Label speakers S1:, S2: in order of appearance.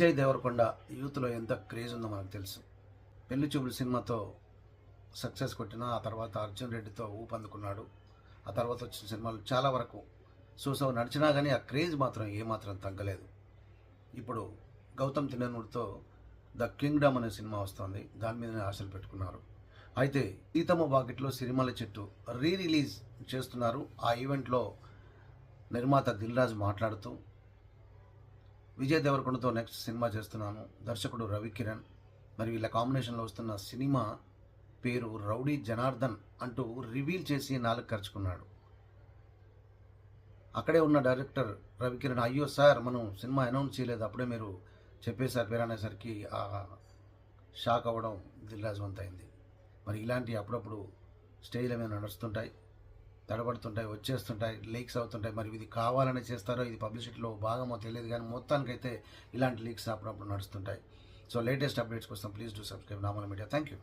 S1: విజయ్ దేవరకొండ యూత్లో ఎంత క్రేజ్ ఉందో మనకు తెలుసు. పెళ్లి చూపులు సినిమాతో సక్సెస్ కొట్టిన ఆ తర్వాత అర్జున్ రెడ్డితో ఊపందుకున్నాడు. ఆ తర్వాత వచ్చిన సినిమాలు చాలా వరకు సూసవ నడిచినా కానీ ఆ క్రేజ్ మాత్రం ఏమాత్రం తగ్గలేదు. ఇప్పుడు గౌతమ్ తిన్ననుడితో ద కింగ్డమ్ అనే సినిమా వస్తుంది. దాని మీదనే ఆశలు పెట్టుకున్నారు. అయితే సీతమ్మ వాకిట్లో సిరిమల్ల చెట్టు రిలీజ్ చేస్తున్నారు. ఆ ఈవెంట్లో నిర్మాత దిల్ రాజు మాట్లాడుతూ, విజయ్ దేవరకొండతో నెక్స్ట్ సినిమా చేస్తున్నాను, దర్శకుడు రవికిరణ్, మరి వీళ్ళ కాంబినేషన్లో వస్తున్న సినిమా పేరు రౌడీ జనార్దన్ అంటూ రివీల్ చేసి నాలుగు ఖర్చుకున్నాడు. అక్కడే ఉన్న డైరెక్టర్ రవికిరణ్, అయ్యో సార్ మనం సినిమా అనౌన్స్ చేయలేదు, అప్పుడే మీరు చెప్పేశారు పేరు అనేసరికి ఆ షాక్ అవ్వడం దిల్ రాజు వంత అయింది. మరి ఇలాంటి అప్పుడప్పుడు స్టేజ్ల మీద నడుస్తుంటాయి, తడబడుతుంటాయి, వచ్చేస్తుంటాయి, లీక్స్ అవుతుంటాయి. మరి ఇది కావాలని చేస్తారో ఇది పబ్లిసిటీలో భాగమో తెలియదు, కానీ మొత్తానికైతే ఇలాంటి లీక్స్ అప్పుడప్పుడు నడుస్తుంటాయి. సో లేటెస్ట్ అప్డేట్స్ కోసం please do subscribe normal media. Thank you.